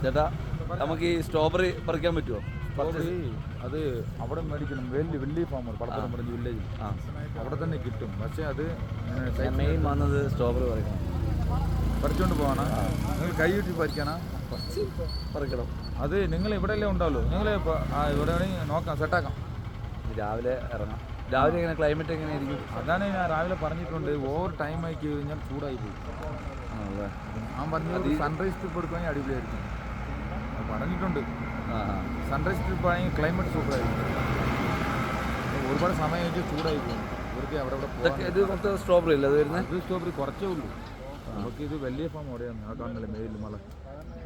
ചേട്ടാ നമുക്ക് ഈ സ്ട്രോബെറി പറിക്കാൻ പറ്റുമോ? അത് അവിടെ മേടിക്കണം. വലിയ ഫാമർ പടത്തം പറഞ്ഞ വില്ലേജിൽ അവിടെ തന്നെ കിട്ടും. പക്ഷേ അത് മെയിൻ വന്നത് സ്ട്രോബെറി പറിക്കണം. പറിച്ചുകൊണ്ട് പോവാണ്. നിങ്ങൾ കൈ കിട്ടി പറിക്കാനാ? പറിക്കണം. അത് നിങ്ങൾ ഇവിടെയല്ലേ ഉണ്ടാവുള്ളൂ. നിങ്ങൾ ഇവിടെ വേണമെങ്കിൽ നോക്കാം, സെറ്റാക്കാം. രാവിലെ ഇറങ്ങാം. രാവിലെ എങ്ങനെ ക്ലൈമറ്റ് എങ്ങനെയായിരിക്കും? അതാണ് ഞാൻ രാവിലെ പറഞ്ഞിട്ടുണ്ട്. ഓവർ ടൈം ആയി കഴിഞ്ഞാൽ ചൂടായി പോയി. ഞാൻ പറഞ്ഞത് സൺറൈസ് ട്രിപ്പ് എടുക്കുകയാണെങ്കിൽ അടിപൊളിയായിരിക്കും പറഞ്ഞിട്ടുണ്ട്. സൺറൈസ് ട്രിപ്പ് ആണെങ്കിൽ ക്ലൈമറ്റ് സൂപ്പറായിരിക്കും. ഒരുപാട് സമയം കഴിഞ്ഞ് ചൂടായി പോകും. ഇവർക്ക് അവിടെ ഇത് മൊത്തം സ്ട്രോബെറി അല്ലേ അത് വരുന്നത്? ഇത് സ്ട്രോബെറി കുറച്ചേ ഉള്ളൂ. നമുക്ക് ഇത് വലിയ ഫാം അവിടെയാണ്. ആ കാണുന്നില്ല മെയിൽ മല,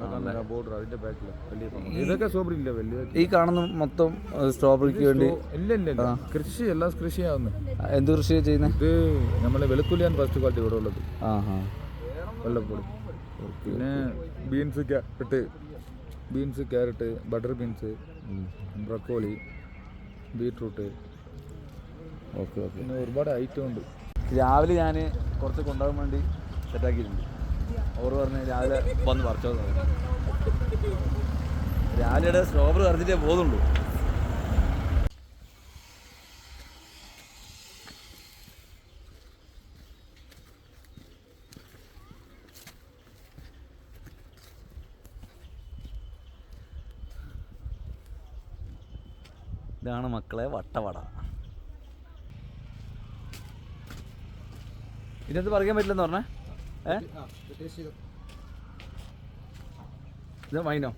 ആ കാണുന്നില്ല ബോർഡർ, അതിൻ്റെ ബാക്കിൽ വലിയ ഫാം. ഇതൊക്കെ സ്ട്രോബെറി ഇല്ല വലിയ. ഈ കാണുന്ന മൊത്തം സ്ട്രോബെറിക്ക് വേണ്ടി? ഇല്ല കൃഷി, എല്ലാ കൃഷിയാവുന്നത്. എന്ത് കൃഷിയാണ് ചെയ്യുന്നത്? ഇത് നമ്മളെ വെളുത്തുള്ളിയാണ് ഫസ്റ്റ് ക്വാളിറ്റി ഇവിടെ ഉള്ളത്. വെള്ളപ്പൊടി. പിന്നെ beans, carrot, butter beans, broccoli, beetroot. Okay. പിന്നെ ഒരുപാട് ഐറ്റം ഉണ്ട്. രാവിലെ ഞാൻ കുറച്ച് കൊണ്ടുപോകാൻ വേണ്ടി സെറ്റാക്കിയിട്ടുണ്ട്. അവർ പറഞ്ഞ് രാവിലെ വന്ന് പറിച്ചോ. രാവിലെ സ്ട്രോബെറി പറിച്ചിട്ടേ പോകുന്നുള്ളൂ. ഇതാണ് മക്കളെ വട്ടവട. ഇതിനകത്ത് പറിക്കാൻ പറ്റില്ലെന്ന് പറഞ്ഞേ? ഇത് വൈനോ?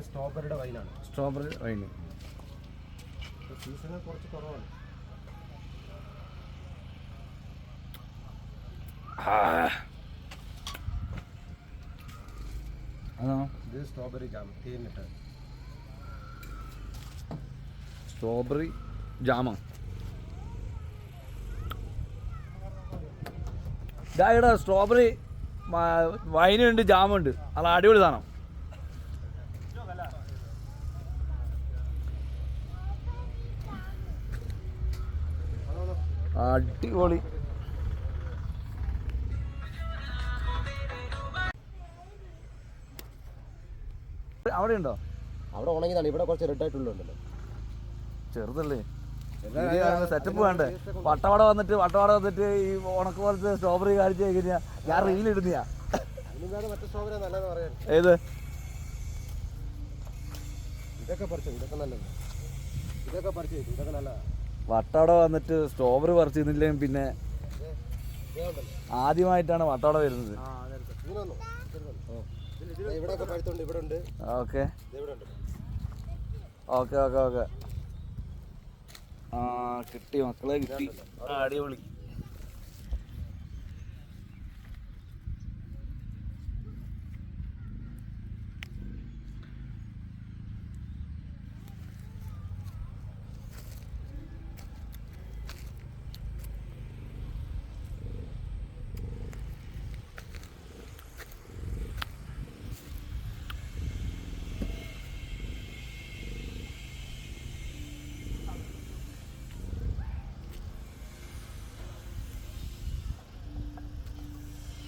സ്ട്രോബെറിയുടെ വൈനാണ്. സ്ട്രോബെറി വൈന് സീസൺ കുറച്ച് കുറവാണ്. ആണോ? ഇത് സ്ട്രോബെറി ജാം തേനിട്ട്. സ്ട്രോബെറി ജാമോ? ഇതായിടാ സ്ട്രോബെറി വൈനുണ്ട്, ജാമുണ്ട്. അത് അടിപൊളി സാധനം. അടിപൊളി. അവിടെ ഉണ്ടോ? അവിടെ ഉണങ്ങിയതാണ്. ഇവിടെ കുറച്ച് റെഡ് ആയിട്ടുള്ളതുണ്ടല്ലോ. ചെറുതല്ലേ സെറ്റപ്പ് വേണ്ടേ? വട്ടവട വന്നിട്ട് ഈ ഉണക്ക് പോലത്തെ സ്ട്രോബെറി കാണിച്ചു കഴിഞ്ഞാൽ ഞാൻ റീലിടുന്നയാ. മറ്റേ സ്ട്രോബെറി നല്ലതെന്ന് പറയാൻ. ഏത്? ഇതൊക്കെ പറിച്ചു, ഇതൊക്കെ നല്ലത്. ഇതൊക്കെ പറിച്ചു, ഇതൊക്കെ നല്ലതാ. വട്ടവട വന്നിട്ട് സ്ട്രോബെറി പറിച്ചിരുന്നില്ലെങ്കിൽ പിന്നെ ആദ്യമായിട്ടാണ് വട്ടവട വരുന്നത്. ഇവിടെയൊക്കെ പഴുത്തുണ്ട്, ഇവിടെ ഉണ്ട്. ഓക്കെ. കിട്ടി മക്കളെ, കിട്ടി. അടിപൊളി.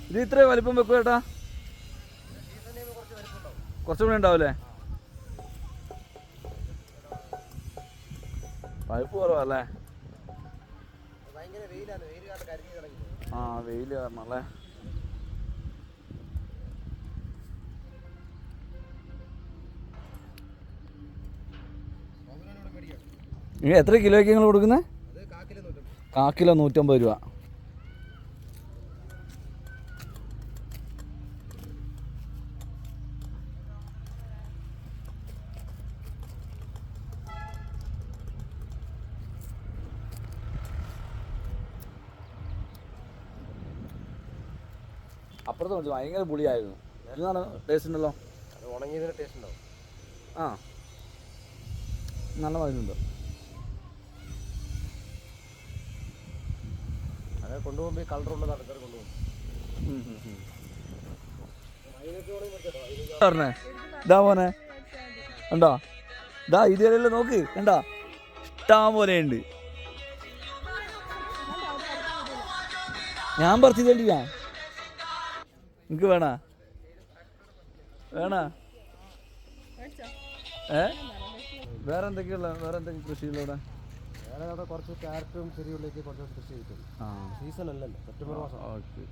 ഇത് ഇത്രയും വലിപ്പം വെക്കും ചേട്ടാ? കുറച്ചുകൂടി ഉണ്ടാവില്ലേ? പഴുപ്പ് കുറവല്ലേ? വെയിൽ കാരണം അല്ലേ? എത്ര കിലോയ്ക്ക് നിങ്ങൾ കൊടുക്കുന്നത്? 1 കിലോ 150 രൂപ. അപ്പുറത്ത് വെച്ച് ഭയങ്കര പുളിയായിരുന്നു. എന്താണ് ടേസ്റ്റ് ഉണ്ടല്ലോ? ഉണങ്ങിയതിന് ടേസ്റ്റ് ഉണ്ടാവും. നല്ല മരുന്നുണ്ട്. അതെ, കൊണ്ടുപോകുമ്പോൾ കളറുള്ളത് ആൾക്കാർ കൊണ്ടുപോകും. പറഞ്ഞേ ഇതാ പോനെ കണ്ടോ? ഇതാ ഇതേലെല്ലാം നോക്ക്, കണ്ടോ? ഇഷ്ടം പോലെ ഉണ്ട്. ഞാൻ പറിച്ചതല്ല. നിങ്ങൾക്ക് വേണ വേറെ എന്തൊക്കെയുള്ള വേറെ എന്തൊക്കെ കൃഷികളിവിടെ? വേറെ അവിടെ കുറച്ച് ക്യാരറ്റും ചെറിയുള്ളിലേക്ക് കുറച്ച് കൃഷി ചെയ്തിട്ടുണ്ട്. ആ സീസൺ അല്ലല്ലോ, സെപ്റ്റംബർ മാസം. ഓക്കെ.